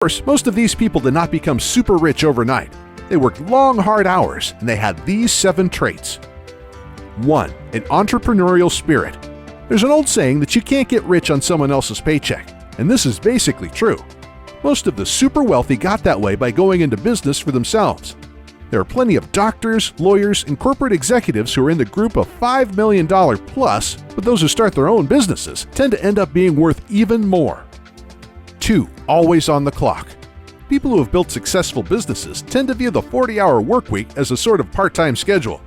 Of course, most of these people did not become super rich overnight. They worked long, hard hours, and they had these 7 traits. 1. An entrepreneurial spirit. There's an old saying that you can't get rich on someone else's paycheck, and this is basically true. Most of the super wealthy got that way by going into business for themselves. There are plenty of doctors, lawyers, and corporate executives who are in the group of $5 million plus, but those who start their own businesses tend to end up being worth even more. 2. Always on the clock. People who have built successful businesses tend to view the 40-hour work week as a sort of part-time schedule.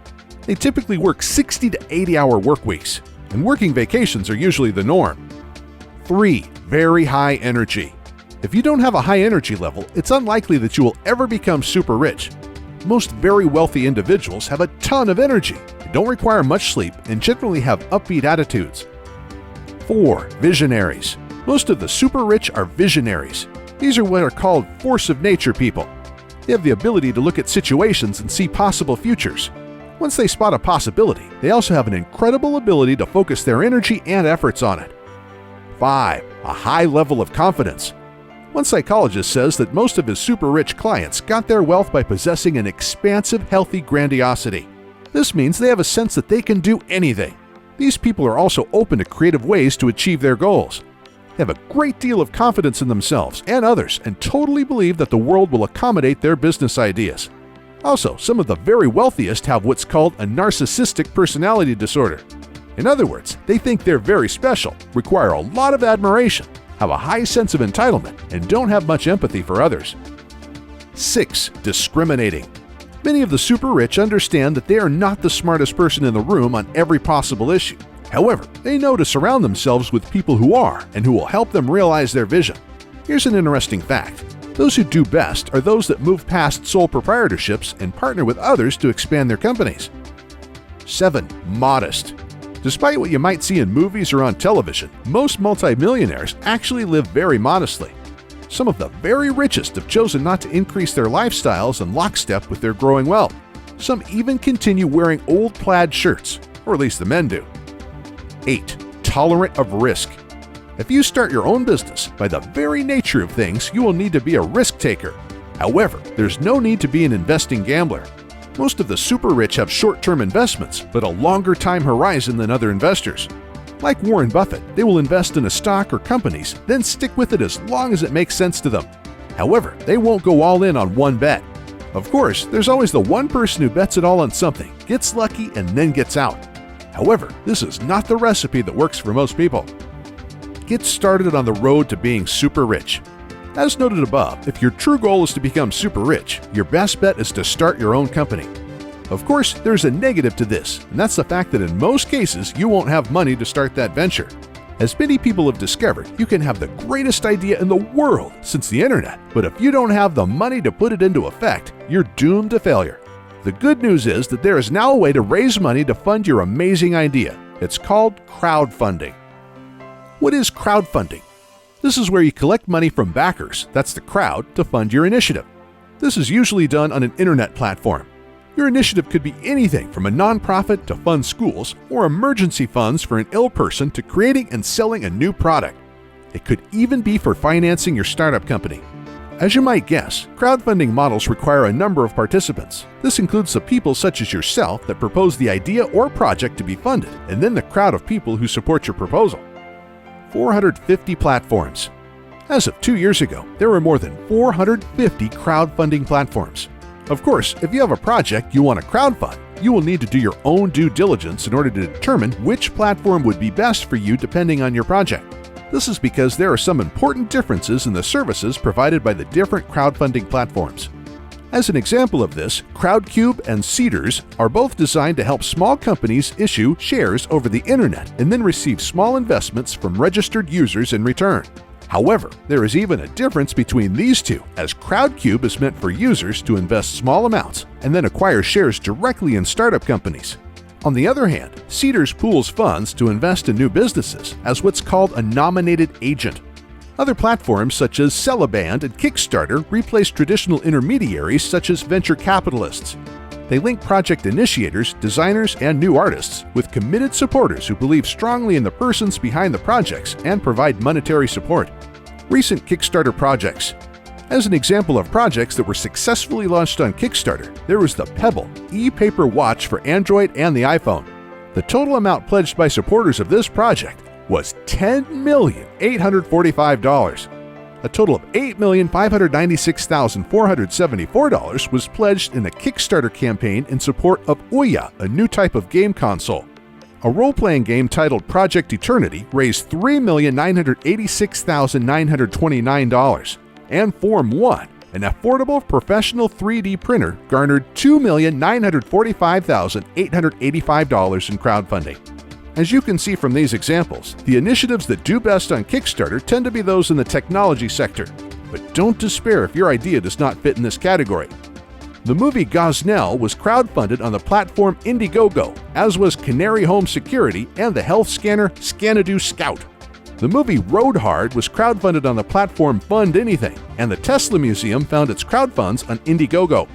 They typically work 60 to 80-hour work weeks, and working vacations are usually the norm. 3. Very high energy. If you don't have a high energy level, it's unlikely that you will ever become super rich. Most very wealthy individuals have a ton of energy, don't require much sleep, and generally have upbeat attitudes. 4. Visionaries. Most of the super rich are visionaries. These are what are called force of nature people. They have the ability to look at situations and see possible futures. Once they spot a possibility, they also have an incredible ability to focus their energy and efforts on it. 5. A high level of confidence. One psychologist says that most of his super-rich clients got their wealth by possessing an expansive, healthy grandiosity. This means they have a sense that they can do anything. These people are also open to creative ways to achieve their goals. They have a great deal of confidence in themselves and others and totally believe that the world will accommodate their business ideas. Also, some of the very wealthiest have what's called a narcissistic personality disorder. In other words, they think they're very special, require a lot of admiration, have a high sense of entitlement, and don't have much empathy for others. 6. Discriminating. Many of the super rich understand that they are not the smartest person in the room on every possible issue. However, they know to surround themselves with people who are and who will help them realize their vision. Here's an interesting fact. Those who do best are those that move past sole proprietorships and partner with others to expand their companies. 7. Modest. Despite what you might see in movies or on television, most multimillionaires actually live very modestly. Some of the very richest have chosen not to increase their lifestyles in lockstep with their growing wealth. Some even continue wearing old plaid shirts, or at least the men do. 8. Tolerant of risk. If you start your own business, by the very nature of things, you will need to be a risk taker. However, there's no need to be an investing gambler. Most of the super rich have short-term investments, but a longer time horizon than other investors. Like Warren Buffett, they will invest in a stock or companies, then stick with it as long as it makes sense to them. However, they won't go all in on one bet. Of course, there's always the one person who bets it all on something, gets lucky, and then gets out. However, this is not the recipe that works for most people. Get started on the road to being super rich. As noted above, if your true goal is to become super rich, your best bet is to start your own company. Of course, there's a negative to this, and that's the fact that in most cases, you won't have money to start that venture. As many people have discovered, you can have the greatest idea in the world since the internet, but if you don't have the money to put it into effect, you're doomed to failure. The good news is that there is now a way to raise money to fund your amazing idea. It's called crowdfunding. What is crowdfunding? This is where you collect money from backers, that's the crowd, to fund your initiative. This is usually done on an internet platform. Your initiative could be anything from a nonprofit to fund schools or emergency funds for an ill person to creating and selling a new product. It could even be for financing your startup company. As you might guess, crowdfunding models require a number of participants. This includes the people such as yourself that propose the idea or project to be funded, and then the crowd of people who support your proposal. 450 platforms. As of 2 years ago, there were more than 450 crowdfunding platforms. Of course, if you have a project you want to crowdfund, you will need to do your own due diligence in order to determine which platform would be best for you depending on your project. This is because there are some important differences in the services provided by the different crowdfunding platforms. As an example of this, Crowdcube and Seedrs are both designed to help small companies issue shares over the internet and then receive small investments from registered users in return. However, there is even a difference between these two, as Crowdcube is meant for users to invest small amounts and then acquire shares directly in startup companies. On the other hand, Seedrs pools funds to invest in new businesses as what's called a nominated agent. Other platforms such as Celeband and Kickstarter replace traditional intermediaries such as venture capitalists. They link project initiators, designers, and new artists with committed supporters who believe strongly in the persons behind the projects and provide monetary support. Recent Kickstarter projects. As an example of projects that were successfully launched on Kickstarter, there was the Pebble e-paper watch for Android and the iPhone. The total amount pledged by supporters of this project was $10,845,000. A total of $8,596,474 was pledged in a Kickstarter campaign in support of Ouya, a new type of game console. A role-playing game titled Project Eternity raised $3,986,929, and Form 1, an affordable professional 3D printer, garnered $2,945,885 in crowdfunding. As you can see from these examples, the initiatives that do best on Kickstarter tend to be those in the technology sector. But don't despair if your idea does not fit in this category. The movie Gosnell was crowdfunded on the platform Indiegogo, as was Canary Home Security and the health scanner Scanadu Scout. The movie Road Hard was crowdfunded on the platform Fund Anything, and the Tesla Museum found its crowdfunds on Indiegogo.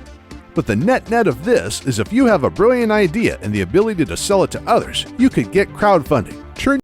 But the net of this is if you have a brilliant idea and the ability to sell it to others, you could get crowdfunding. Turn